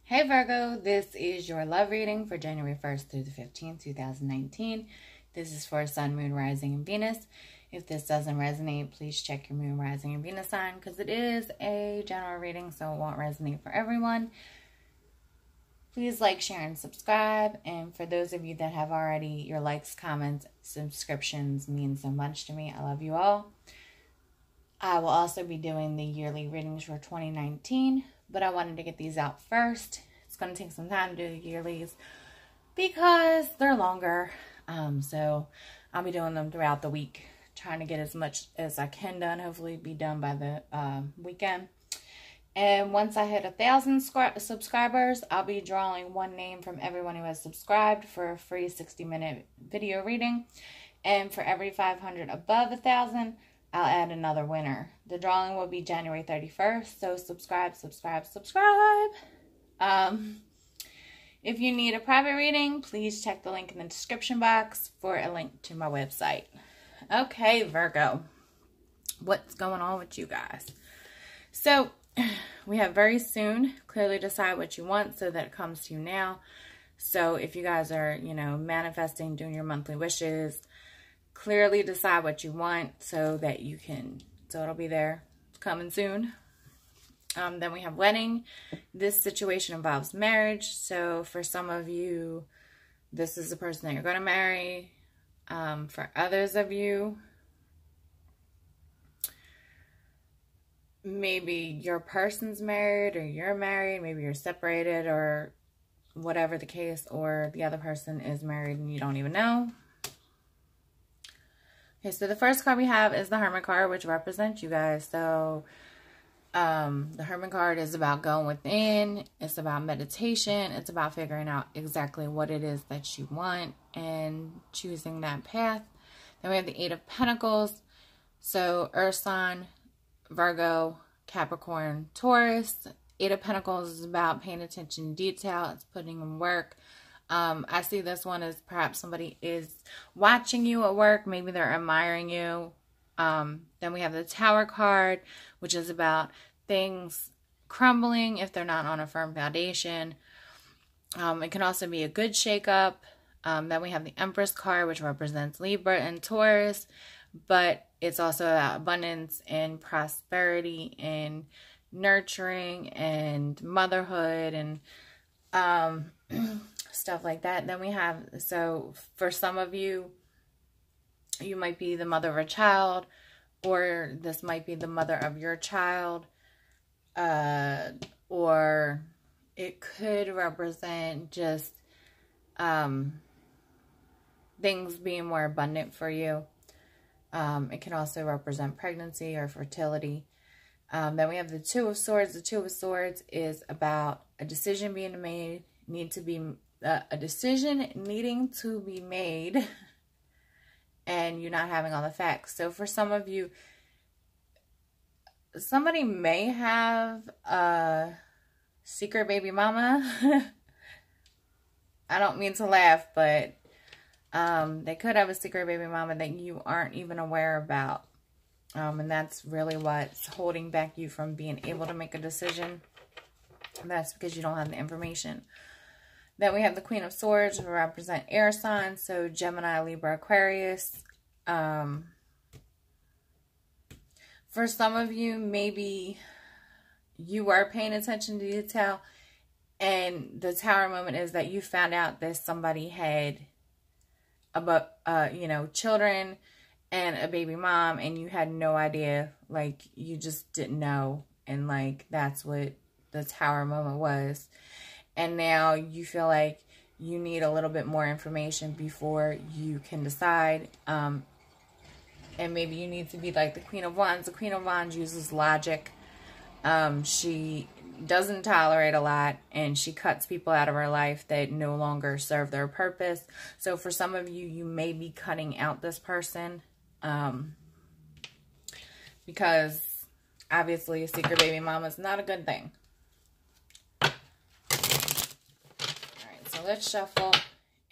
Hey Virgo, this is your love reading for January 1st through the 15th, 2019. This is for Sun, Moon, Rising, and Venus. If this doesn't resonate, please check your Moon, Rising, and Venus sign because it is a general reading, so it won't resonate for everyone. Please like, share, and subscribe. And for those of you that have already, your likes, comments, subscriptions mean so much to me. I love you all. I will also be doing the yearly readings for 2019, but I wanted to get these out first. It's going to take some time to do the yearlies because they're longer. So I'll be doing them throughout the week, trying to get as much as I can done, hopefully be done by the weekend. And once I hit 1,000 subscribers, I'll be drawing one name from everyone who has subscribed for a free 60-minute video reading. And for every 500 above 1,000, I'll add another winner. The drawing will be January 31st, so subscribe. If you need a private reading, please check the link in the description box for a link to my website. Okay, Virgo, what's going on with you guys? So, we have very soon. Clearly decide what you want so that it comes to you now. So, if you guys are, manifesting, doing your monthly wishes, clearly decide what you want so that you can, so it'll be there, coming soon. Then we have wedding. This situation involves marriage. So for some of you, this is the person that you're going to marry. For others of you, maybe your person's married or you're married. Maybe you're separated or whatever the case, or the other person is married and you don't even know. Okay, so the first card we have is the Hermit card, which represents you guys. So, the Hermit card is about going within. It's about meditation. It's about figuring out exactly what it is that you want and choosing that path. Then we have the Eight of Pentacles. So, Earth sign, Virgo, Capricorn, Taurus. Eight of Pentacles is about paying attention to detail. It's putting in work. I see this one as perhaps somebody is watching you at work. Maybe they're admiring you. Then we have the Tower card, which is about things crumbling if they're not on a firm foundation. It can also be a good shakeup. Then we have the Empress card, which represents Libra and Taurus. But it's also about abundance and prosperity and nurturing and motherhood and stuff like that. Then we have, so for some of you, you might be the mother of a child, or this might be the mother of your child, or it could represent just things being more abundant for you. It can also represent pregnancy or fertility. Then we have the Two of Swords. The Two of Swords is about a decision being made, a decision needing to be made, and you not having all the facts. So for some of you, somebody may have a secret baby mama. I don't mean to laugh, but they could have a secret baby mama that you aren't even aware about. And that's really what's holding back you from being able to make a decision. That's because you don't have the information. Then we have the Queen of Swords, who represent air signs, so Gemini, Libra, Aquarius. For some of you, maybe you are paying attention to detail, and the Tower moment is that you found out that somebody had children and a baby mom, and you had no idea, like, you just didn't know, and, like, that's what the Tower moment was. And now you feel like you need a little bit more information before you can decide. And maybe you need to be like the Queen of Wands. The Queen of Wands uses logic. She doesn't tolerate a lot, and she cuts people out of her life that no longer serve their purpose. So for some of you, you may be cutting out this person. Because obviously a secret baby mama is not a good thing. So let's shuffle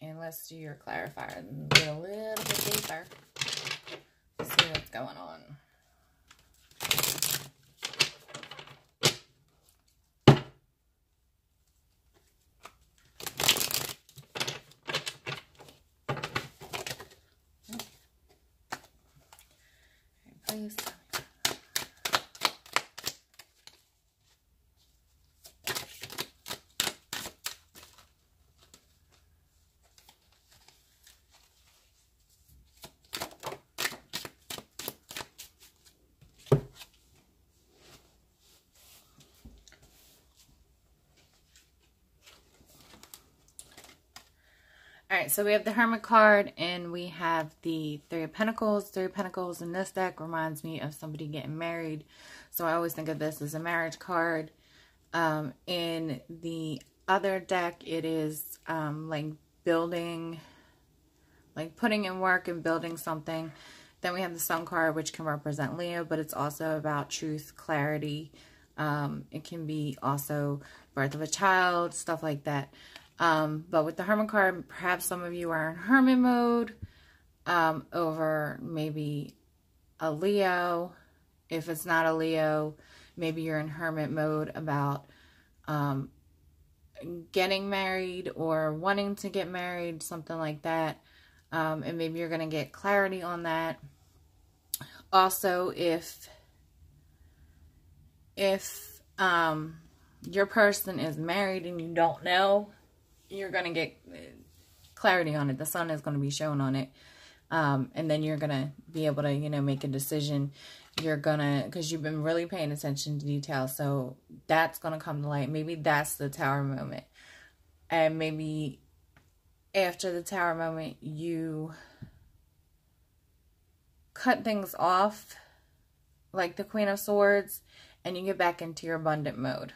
and let's do your clarifier and get a little bit deeper. See what's going on. please? Alright, so we have the Hermit card and we have the Three of Pentacles. Three of Pentacles in this deck reminds me of somebody getting married. So I always think of this as a marriage card. In the other deck, it is like building, like putting in work and building something. Then we have the Sun card, which can represent Leo, but it's also about truth, clarity. It can be also birth of a child, stuff like that. But with the Hermit card, perhaps some of you are in hermit mode over maybe a Leo. If it's not a Leo, maybe you're in hermit mode about getting married or wanting to get married, something like that. And maybe you're going to get clarity on that. Also, if your person is married and you don't know, you're going to get clarity on it. The sun is going to be shown on it. And then you're going to be able to, you know, make a decision. You're going to, because you've been really paying attention to details. So that's going to come to light. Maybe that's the Tower moment. And maybe after the Tower moment, you cut things off like the Queen of Swords and you get back into your abundant mode.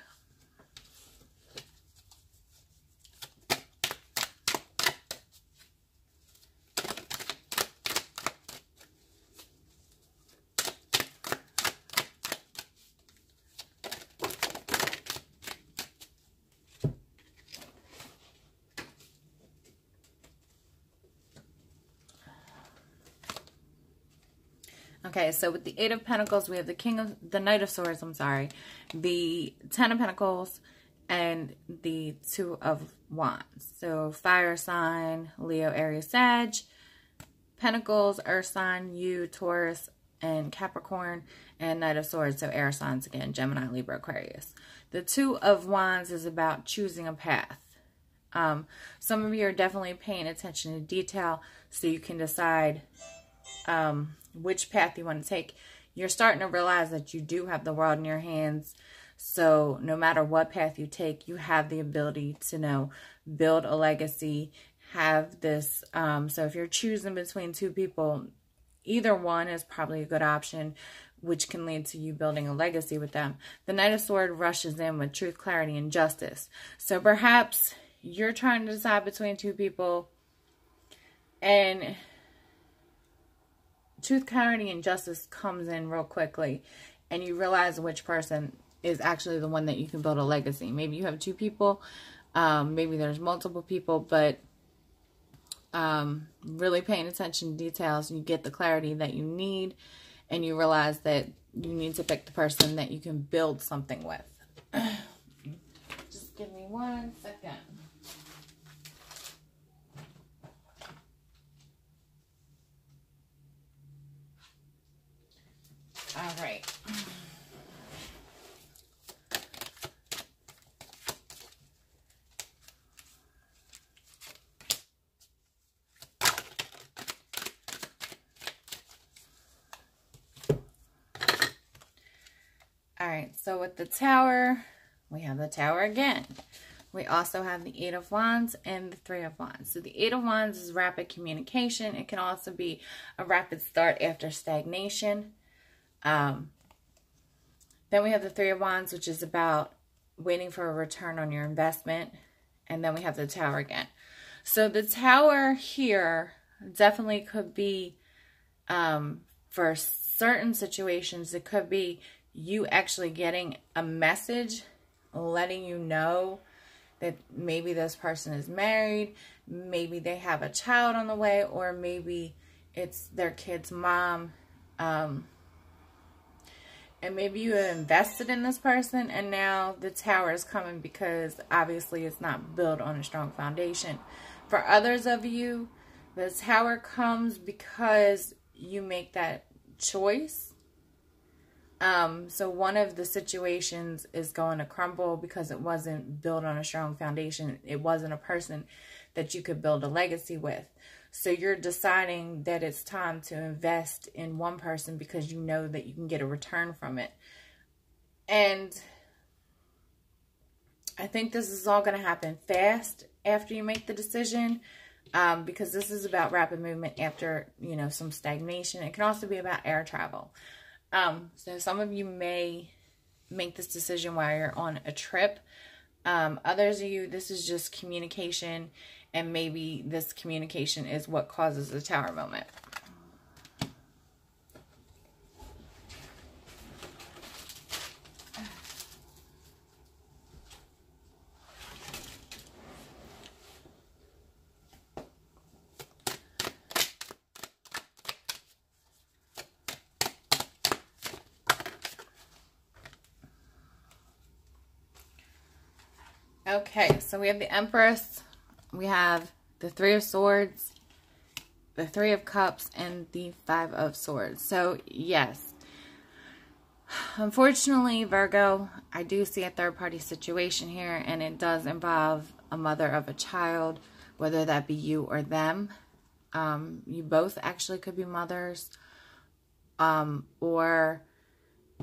Okay, so with the Eight of Pentacles, we have the Knight of Swords, the Ten of Pentacles, and the Two of Wands. So fire sign, Leo, Aries, Sag. Pentacles, earth sign, you, Taurus, and Capricorn. And Knight of Swords, so air signs again, Gemini, Libra, Aquarius. The Two of Wands is about choosing a path. Some of you are definitely paying attention to detail so you can decide which path you want to take. You're starting to realize that you do have the world in your hands. So no matter what path you take, you have the ability to build a legacy, have this. So if you're choosing between two people, either one is probably a good option, which can lead to you building a legacy with them. The Knight of Swords rushes in with truth, clarity, and justice. So perhaps you're trying to decide between two people and truth, clarity, and justice comes in real quickly and you realize which person is actually the one that you can build a legacy. Maybe you have two people, maybe there's multiple people, but really paying attention to details, you get the clarity that you need and you realize that you need to pick the person that you can build something with. Just give me 1 second. All right. All right, so with the Tower, we have the Tower again. We also have the Eight of Wands and the Three of Wands. So the Eight of Wands is rapid communication. It can also be a rapid start after stagnation. Then we have the Three of Wands, which is about waiting for a return on your investment. And then we have the Tower again. So the Tower here definitely could be, for certain situations, it could be you actually getting a message letting you know that maybe this person is married, maybe they have a child on the way, or maybe it's their kid's mom. And maybe you have invested in this person and now the Tower is coming because obviously it's not built on a strong foundation. For others of you, the Tower comes because you make that choice So one of the situations is going to crumble because it wasn't built on a strong foundation. It wasn't a person that you could build a legacy with. So you're deciding that it's time to invest in one person because you know that you can get a return from it. And I think this is all going to happen fast after you make the decision, because this is about rapid movement after, you know, some stagnation. It can also be about air travel. So some of you may make this decision while you're on a trip. Others of you, this is just communication, and maybe this communication is what causes the Tower moment. Okay, so we have the Empress, we have the Three of Swords, the Three of Cups, and the Five of Swords. So, yes. Unfortunately, Virgo, I do see a third-party situation here, and it does involve a mother of a child, whether that be you or them. You both actually could be mothers. Or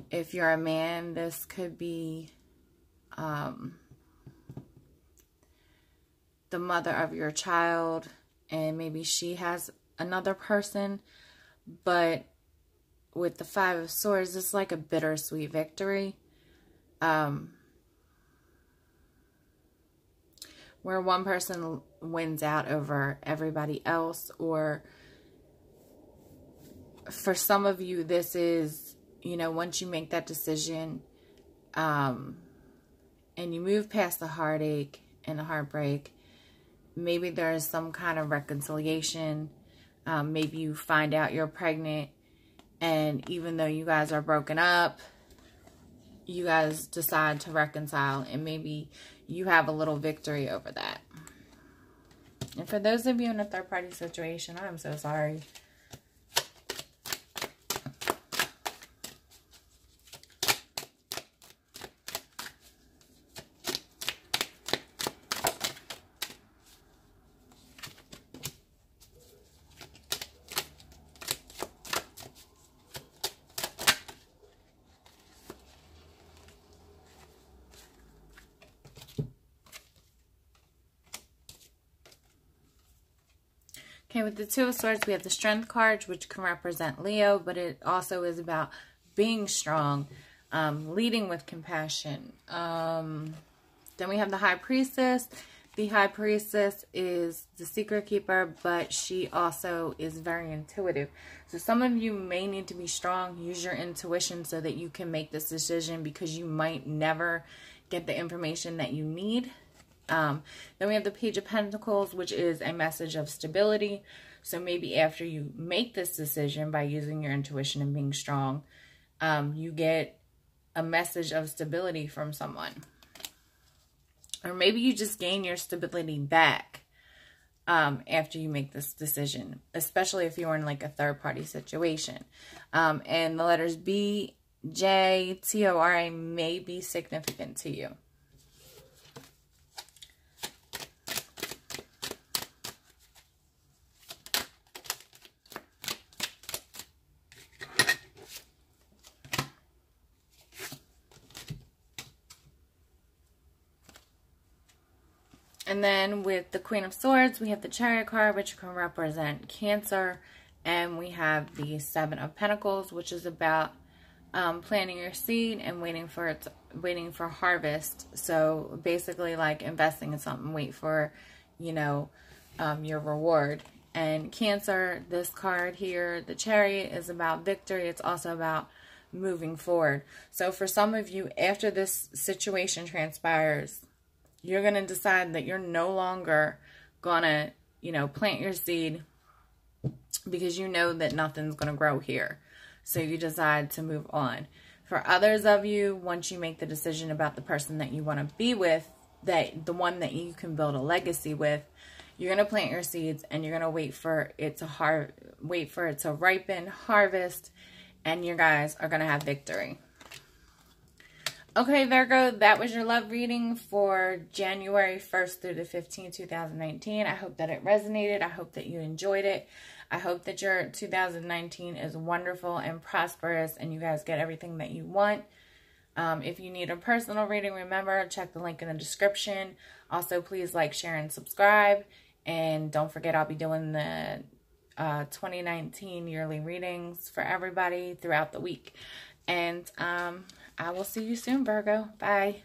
if you're a man, this could be the mother of your child, and maybe she has another person. But with the Five of Swords, it's like a bittersweet victory, where one person wins out over everybody else. Or for some of you, this is, you know, once you make that decision, and you move past the heartache and the heartbreak, maybe there is some kind of reconciliation. Maybe you find out you're pregnant, and even though you guys are broken up, you guys decide to reconcile, and maybe you have a little victory over that. And for those of you in a third-party situation, I'm so sorry. Okay, with the Two of Swords, we have the Strength card, which can represent Leo, but it also is about being strong, leading with compassion. Then we have the High Priestess. The High Priestess is the secret keeper, but she also is very intuitive. So some of you may need to be strong, use your intuition so that you can make this decision, because you might never get the information that you need. Then we have the Page of Pentacles, which is a message of stability. So maybe after you make this decision by using your intuition and being strong, you get a message of stability from someone. Or maybe you just gain your stability back after you make this decision, especially if you're in like a third-party situation. And the letters B, J, T, O, R, A may be significant to you. And then with the Queen of Swords, we have the Chariot card, which can represent Cancer. And we have the Seven of Pentacles, which is about planting your seed and waiting for harvest. So basically like investing in something, wait for, you know, your reward. And Cancer, this card here, the Chariot, is about victory. It's also about moving forward. So for some of you, after this situation transpires, you're going to decide that you're no longer going to, you know, plant your seed, because you know that nothing's going to grow here. So you decide to move on. For others of you, once you make the decision about the person that you want to be with, that the one that you can build a legacy with, you're going to plant your seeds, and you're going to wait for it to ripen, harvest, and you guys are going to have victory. Okay, Virgo, that was your love reading for January 1st through the 15th, 2019. I hope that it resonated. I hope that you enjoyed it. I hope that your 2019 is wonderful and prosperous and you guys get everything that you want. If you need a personal reading, remember, check the link in the description. Also, please like, share, and subscribe. And don't forget, I'll be doing the 2019 yearly readings for everybody throughout the week. And I will see you soon, Virgo. Bye.